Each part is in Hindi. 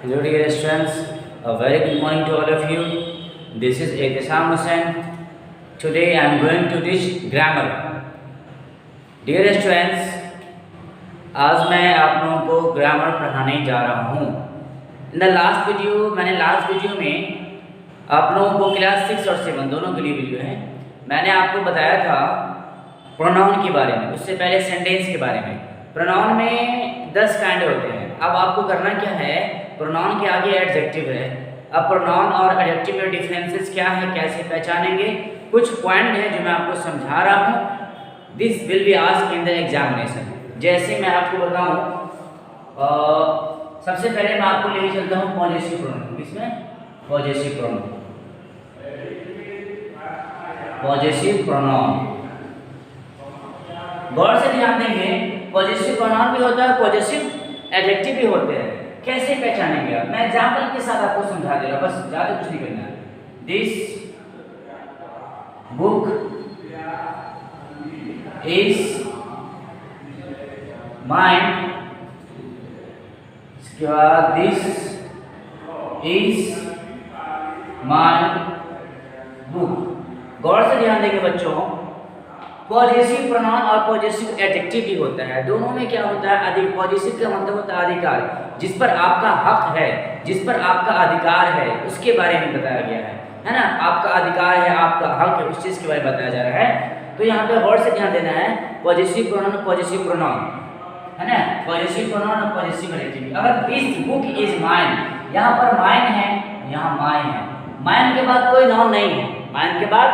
Hello dear students, a very good morning to all of you. This is Ehtisam Hussain. Today I am going to teach grammar. Dear students, आज मैं आप लोगों को ग्रामर पढ़ाने जा रहा हूँ. इन द लास्ट वीडियो मैंने लास्ट वीडियो में आप लोगों को क्लास 6 और 7 दोनों के लिए वीडियो है, मैंने आपको बताया था प्रोनाउन के बारे में, उससे पहले सेंटेंस के बारे में. प्रोनाउन में 10 काइंड होते हैं. अब आपको करना क्या है, प्रोनाउन के आगे एडजेक्टिव है. अब प्रोनाउन और एडजेक्टिव में डिफरेंसेस क्या है, कैसे पहचानेंगे, कुछ पॉइंट हैं जो मैं आपको समझा रहा हूँ. This will be asked in the examination. जैसे मैं आपको बताऊँ, सबसे पहले मैं आपको लेके चलता हूँ पॉजेसिव प्रोनाउन. किसमें? Possessive pronoun. पॉजेसिव प्रोनाउन गौर से ध्यान देंगे, पॉजेसिव प्रोनाउन भी होता है, पॉजेसिव एडजेक्टिव भी होते हैं. कैसे पहचानेंगे आप? मैं एग्जांपल के साथ आपको समझा दे रहा हूं, बस ज्यादा कुछ नहीं करना है. This book is mine. इसके बाद दिस इज माइन बुक. गौर से ध्यान देंगे बच्चों, पॉजेसिव प्रोनाउन और पॉजेसिव एडजेक्टिव भी होता है. दोनों में क्या होता है, अधिक. पॉजेसिव का मतलब होता है अधिकार, जिस पर आपका हक है, जिस पर आपका अधिकार है, उसके बारे में बताया गया है ना. आपका अधिकार है, आपका हक है, उस चीज के बारे में बताया जा रहा है. तो यहाँ पे गौर से ध्यान देना है, पॉजेसिव प्रोनाउन, पॉजेसिव प्रोनाउन है ना, पॉजेसिव प्रोनाउन और पॉजेसिव एडजेक्टिव. अगर दिस बुक इज माइन, यहाँ पर माइन है, यहाँ माइन है. माइन के बाद कोई नाउन नहीं है, माइन के बाद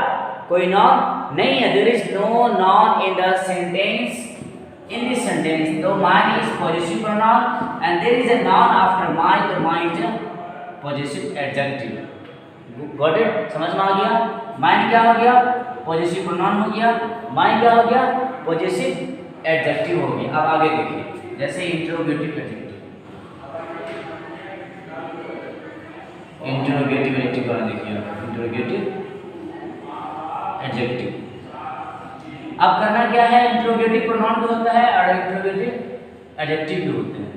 कोई नाउन नहीं है. There is no noun in the sentence. In this sentence, though mine is possessive pronoun and there is a noun after mine, तो mine is a possessive adjective. Got it? समझ में आ गया? Mine क्या हो गया? Possessive pronoun हो गया. Mine क्या हो गया? Possessive adjective हो गया. अब आगे देखिए, जैसे interrogative adjective. Interrogative adjective का देखिए, interrogative adjective. अब करना क्या है, इंट्रोगेटिव प्रोनाउन भी होता है और इंट्रोगेटिव एडजेक्टिव भी होते हैं.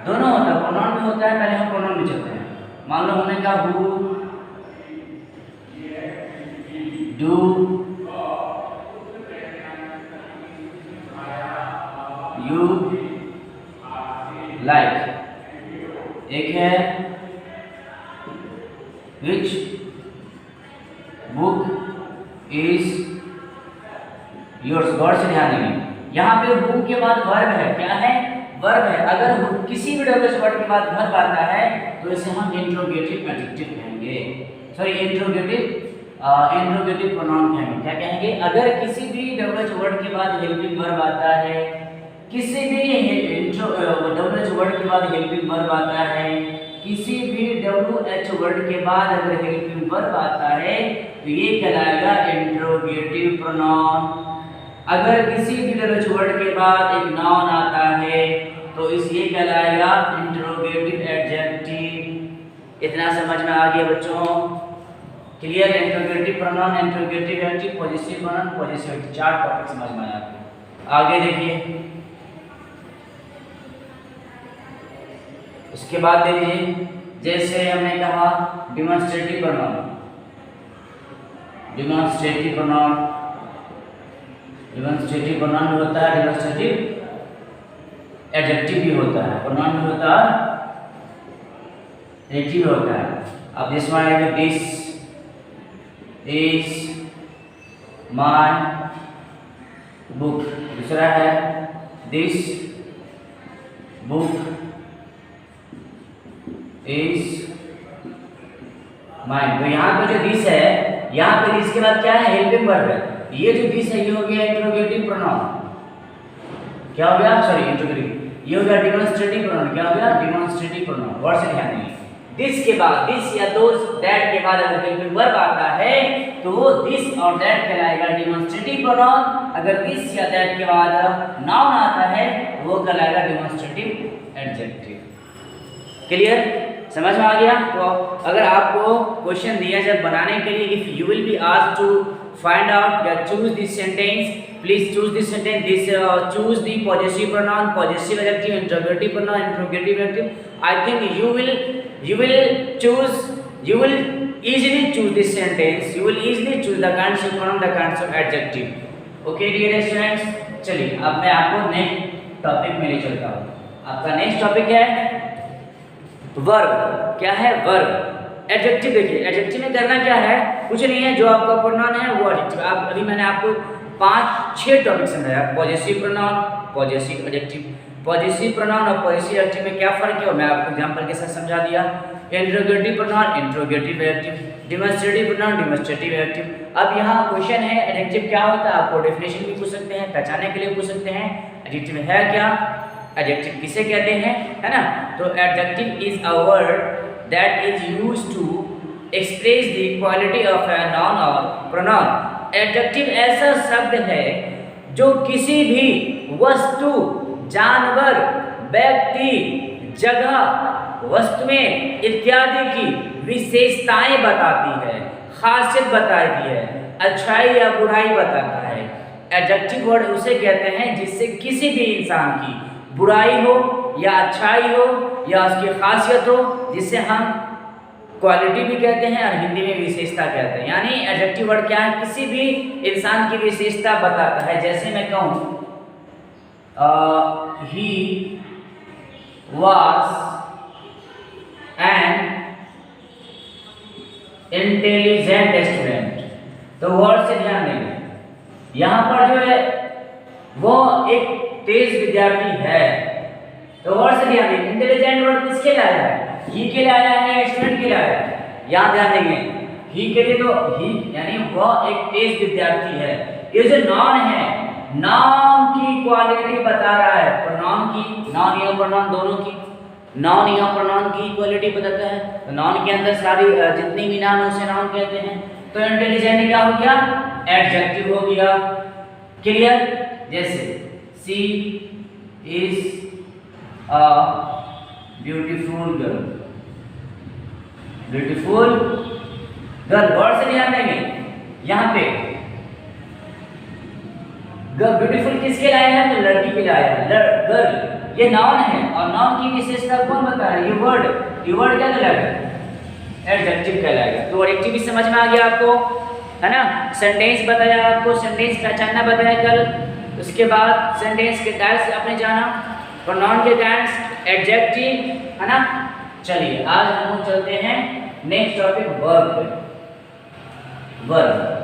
दोनों होता है, प्रोनाउन भी होता है. पहले हम प्रोनाउन में चलते हैं. मान लो हमने कहा हु, डू, यू, लाइक. एक है विच बुक इज योर्स. गौर से ध्यान देंगे, यहाँ पे हु के बाद वर्ब है. क्या है? वर्ब है. अगर किसी भी डबल वर्ड के बाद वर्ब आता है तो इसे हम इंट्रोगेटिव एडजेक्टिव कहेंगे, सॉरी इंट्रोगेटिव प्रोनाउन कहेंगे. क्या कहेंगे? अगर किसी भी डबल वर्ड के बाद हेल्पिंग वर्ब आता है, किसी भी डबल वर्ड के बाद हेल्पिंग वर्ब आता है, किसी भी WH वर्ड के बाद अगर हेल्पिंग वर्ब आता है तो ये कहलाएगा इंट्रोगेटिव प्रोनाउन. अगर किसी भी डबल वर्ड के बाद एक नाउन आता है तो ये कहलाएगा इंट्रोगेटिव एडजेक्टिव. इतना समझ में आ गया बच्चों? Clear? Interrogative pronoun, interrogative adjective, possessive pronoun, possessive adjective, 4 topic समझ में आया आपको. आगे देखिए, उसके बाद देखिए, जैसे हमने कहा demonstrative pronoun. Demonstrative pronoun, demonstrative pronoun भी होता है, डिमॉन्स्ट्रेटिव एडजेक्टिव भी होता है. प्रोनाउन भी होता है, एडजेक्टिव भी होता है. अब दिस वन है, दिस इज माय बुक. दूसरा है दिस बुक इज माइन. तो यहाँ पे जो दिस है, यहाँ पे दिस के बाद क्या है? हेल्पिंग वर्ब है. ये जो दिस है ये हो गया इंट्रोगेटिव प्रोनाउन. क्या हो गया? Sorry interrogative. ये हो गया डिमॉन्स्ट्रेटिव प्रोनाउन. क्या हो गया? Demonstrative pronoun. गौर से ध्यान देंगे, दिस के बाद, दिस या दोस, दैट के बाद अगर हेल्पिंग वर्ब आता है तो दिस और दैट कहलाएगा डिमॉन्स्ट्रेटिव प्रोनाउन. अगर दिस या दैट के बाद नाउन आता है वो कहलाएगा डिमॉन्स्ट्रेटिव एडजेक्टिव. क्लियर? समझ में आ गया? तो अगर आपको क्वेश्चन दिया जाए बनाने के लिए, if you will be asked to find out या choose this sentence. Please choose this sentence. Choose the possessive pronoun, possessive adjective, interrogative pronoun, interrogative adjective. I think you will easily choose this sentence. You will easily choose the kinds of pronoun, the kinds of adjective. Okay dear students, चलिए अब मैं आपको नेक्स्ट टॉपिक में ले चलता हूँ। आपका नेक्स्ट टॉपिक है वर्ब। क्या है वर्ब? एडजेक्टिव। देखिए एडजेक्टिव में करना क्या है, कुछ नहीं है, जो आपका प्रोनाउन है वो एडजेक्टिव। आप अभी मैंने आपको 5-6 टॉपिक समझाया। Possessive pronoun, possessive adjective. Possessive pronoun और पॉजेसिव एडजेक्टिव में क्या फर्क है मैं आपको एग्जांपल के साथ समझा दिया। Interrogative pronoun, interrogative adjective. Demonstrative pronoun, demonstrative adjective. अब यहाँ क्वेश्चन है एडजेक्टिव क्या होता है, आपको डेफिनेशन भी पूछ सकते हैं, पहचानने के लिए पूछ सकते हैं एडजेक्टिव है क्या, एडजेक्टिव किसे कहते हैं, है ना। तो adjective is a word that is used to express the quality of a noun or pronoun. Adjective ऐसा शब्द है जो किसी भी वस्तु, जानवर, व्यक्ति, जगह, वस्तुएं इत्यादि की विशेषताएं बताती है, खासियत बताती है, अच्छाई या बुराई बताता है। एडजेक्टिव वर्ड उसे कहते हैं जिससे किसी भी इंसान की बुराई हो या अच्छाई हो या उसकी खासियत हो, जिसे हम क्वालिटी भी कहते हैं और हिंदी में विशेषता कहते हैं। यानी एडजेक्टिव वर्ड क्या है, किसी भी इंसान की विशेषता बताता है। जैसे मैं कहूँ he was an intelligent student, तो वर्ड से ध्यान देंगे, यहाँ पर जो है वो एक तेज विद्यार्थी है, तो वर्ड से ध्यान देंगे। इंटेलिजेंट वर्ड किसके लिए आया है, ही के लिए आया है, स्टूडेंट के लिए आया है, यहाँ ध्यान देंगे। ही के लिए तो ही यानी वह एक तेज विद्यार्थी है। ये जो नाउन है, नाउन की क्वालिटी बता रहा है, प्रोनाउन की, नाउन या प्रोनाउन दोनों की, नाउन या प्रोनाउन की क्वालिटी बताता है। तो नाउन के अंदर सारी जितनी भी नाम है उसे नाउन कहते हैं। तो इंटेलिजेंट क्या हो गया, एडजेक्टिव हो गया। क्लियर? जैसे she is a beautiful girl, beautiful girl, word से ध्यान देंगे। यहाँ पे ब्यूटीफुल किसके लिए आया है, तो लड़की के लिए आया है, गर्ल, ये नाउन है और नाउन की विशेषता कौन बता रहा है, ये वर्ड क्या कहलाएगा, एडजेक्टिव कहलाएगा। तो एडजेक्टिव भी समझ में आ गया आपको, है ना। सेंटेंस बताया आपको, सेंटेंस पहचानना बताया कल। उसके बाद सेंटेंस के टाइप्स आपने जाना, प्रोनाउन के टाइप्स, एडजेक्टिव, है ना। चलिए आज हम लोग चलते हैं नेक्स्ट टॉपिक वर्ब पे। वर्ब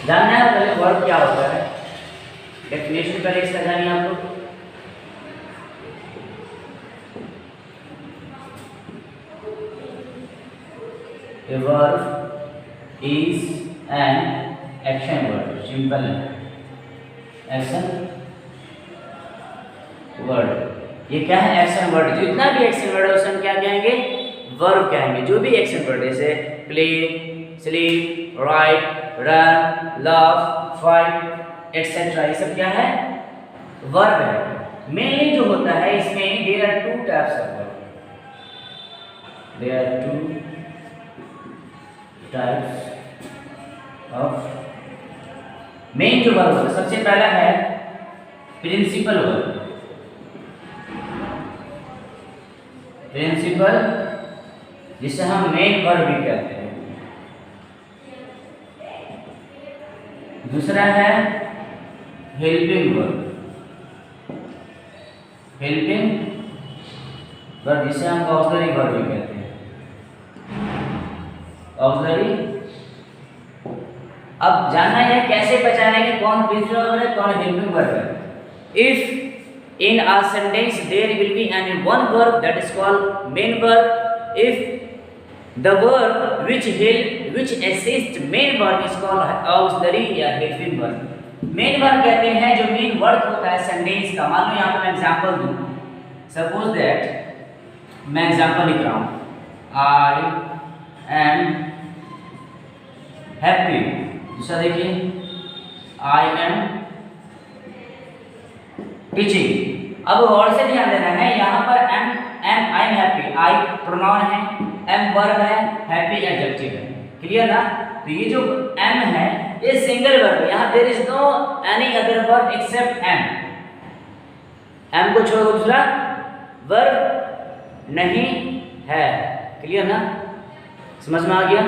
जानना है पहले वर्ब क्या होता है, डेफिनेशन पहले इसका जानिए आप लोग। A verb is an action word, simple है, एक्शन वर्ड। ये क्या है, एक्शन वर्ड। जितना भी एक्शन वर्ड है उसे हम क्या कहेंगे, वर्ब कहेंगे। जो भी एक्शन वर्ड जैसे play, sleep, right, run, love, fight etcetera, ये सब क्या है, वर्ब है। मेनली जो होता है इसमें there are 2 types of verb, there are 2 types of main जो वर्ब है। सबसे पहला है प्रिंसिपल वर्ब, प्रिंसिपल जिसे हम मेन वर्ब भी कहते हैं। दूसरा है हेल्पिंग वर्ब, हेल्पिंग वर्ब जिसे हम ऑक्सिलरी वर्ब भी कहते हैं, ऑक्सिलरी। अब जानना है कैसे पहचानेंगे कौन प्रिंसिपल वर्ब है, कौन हेल्पिंग वर्ब है। If in a sentence there will be only one verb that is called main verb. If the verb which assists main verb is called auxiliary या helping verb. मेन वर्ब कहते हैं जो मेन वर्ड होता है सेंटेंस का। मान लो यहाँ पे मैं एग्जांपल दूं, सपोज दैट मैं एग्जांपल लिख रहा हूँ, आई एम हैप्पी। दूसरा देखिए, आई एम टीचिंग। अब वर्ड से ध्यान देना है, यहाँ पर am I am happy, I pronoun है, एम वर्ब है, हैप्पी एडजेक्टिव है, क्लियर ना। तो ये जो एम है ये सिंगल वर्ब है, यहाँ there is no any other verb except am. Am को छोड़ दूसरा वर्ब नहीं है, क्लियर ना, समझ में आ गया।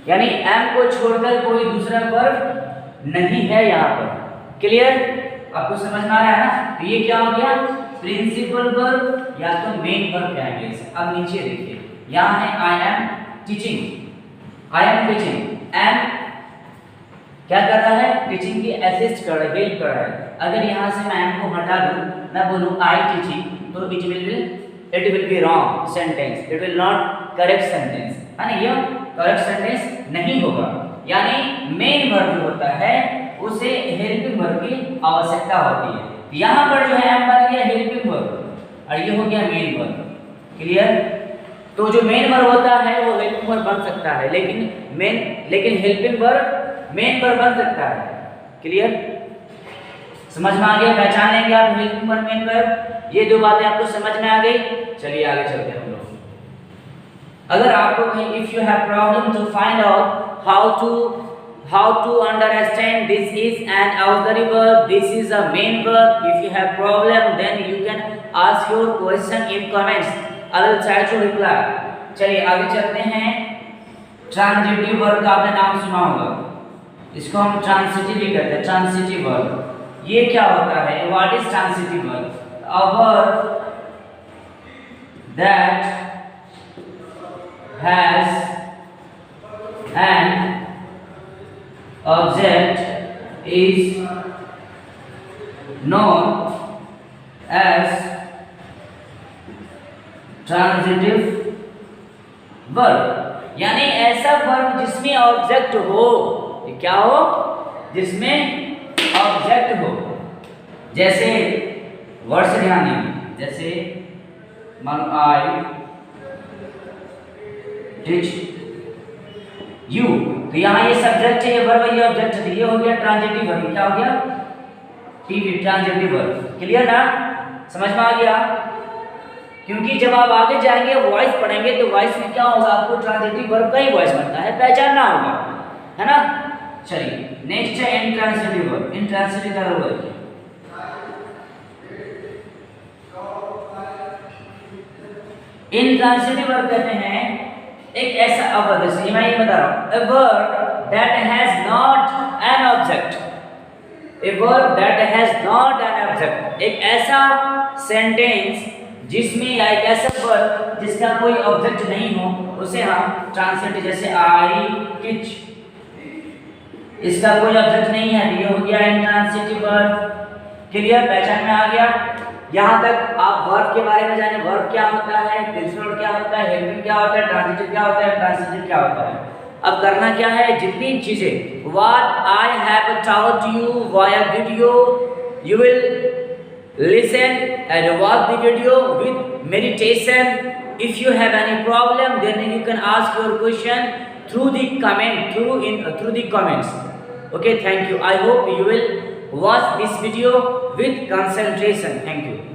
यानी एम को छोड़कर कोई दूसरा वर्ब नहीं है यहाँ पर, क्लियर, आपको समझ में आ रहा है ना। तो ये क्या हो गया, प्रिंसिपल वर्ब या तो मेन वर्ब कहेंगे इसे। अब नीचे देखिए, यहाँ है I am teaching, I am teaching, am क्या कर रहा है, टीचिंग की असिस्ट कर रहा है, हेल्प कर रहा है। अगर यहाँ से मैं एम को हटा दूं, मैं बोलूँ आई टीचिंग, तो it will be wrong sentence, it will not correct sentence, है ना, यह करेक्ट सेंटेंस नहीं होगा। यानी मेन वर्ब जो होता है उसे हेल्पिंग वर्ब की आवश्यकता होती है। यहाँ पर जो है एम बन गया हेल्पिंग वर्ब और ये हो गया मेन वर्ब, क्लियर। तो जो मेन वर्ब होता है वो हेल्पिंग वर्ब बन सकता है, लेकिन हेल्पिंग वर्ब मेन वर्ब बन सकता है, क्लियर, समझ में आ गया। पहचान लेंगे आप हेल्पिंग वर्ब, मेन वर्ब, ये दो बातें आपको समझ में आ गई। चलिए आगे चलते हैं हम लोग। अगर आपको कहीं if you have problem to find out how to understand this is an auxiliary verb, this is a main verb, if you have problem then you can ask your question in comments, I will try to reply। चलिए आगे चलते हैं। ट्रांजिटिव वर्ब का आपने नाम सुना होगा, इसको हम ट्रांसिटिव भी कहते हैं, ट्रांसिटिव वर्ब। ये क्या होता है, what is transitive verb, a verb that has an object is known as transitive verb. यानी ऐसा वर्ब जिसमें ऑब्जेक्ट हो, ये क्या हो, जिसमें ऑब्जेक्ट हो। जैसे वर्ड से ध्यान देंगे, जैसे मान आई टीच यू, तो यहाँ ये सब्जेक्ट है, ये वर्ब है, ये ऑब्जेक्ट है, ये हो गया ट्रांजिटिव वर्ब। क्या हो गया, ट्रांजिटिव वर्ब, क्लियर ना, समझ में आ गया। क्योंकि जब आप आगे जाएंगे वॉइस पढ़ेंगे तो वॉइस में क्या होगा, आपको ट्रांजिटिव वर्ब का ही वॉइस बनता है, पहचानना होगा, है ना। चलिए नेक्स्ट है इंट्रांसिटिव वर्ब। इंट्रांसिटिव का वर्ब, इंट्रांसिटिव वर्ब कहते हैं एक ऐसा अवर्ब, जैसे मैं ये बता रहा हूं, a verb that has not an object, a verb that has not an object, एक ऐसा सेंटेंस जिसमें या एक ऐसा वर्ब जिसका कोई ऑब्जेक्ट नहीं हो, उसे हम ट्रांसिटिव, जैसे आई टीच, इसका कोई ऑब्जेक्ट नहीं है, ये हो गया इंट्रांसिटिव वर्ब, क्लियर, पहचान में आ गया। यहाँ तक आप वर्ब के बारे में जाने, वर्ब क्या होता है, प्रिंसिपल क्या होता है, हेल्पिंग क्या होता है, ट्रांजिटिव क्या होता है, ट्रांसिटिव क्या होता है। अब करना क्या है, जितनी चीजें what I have taught you via video, you will listen and watch the video with meditation. If you have any problem then you can ask your question through the comments. Okay, thank you. I hope you will watch this video with concentration. Thank you.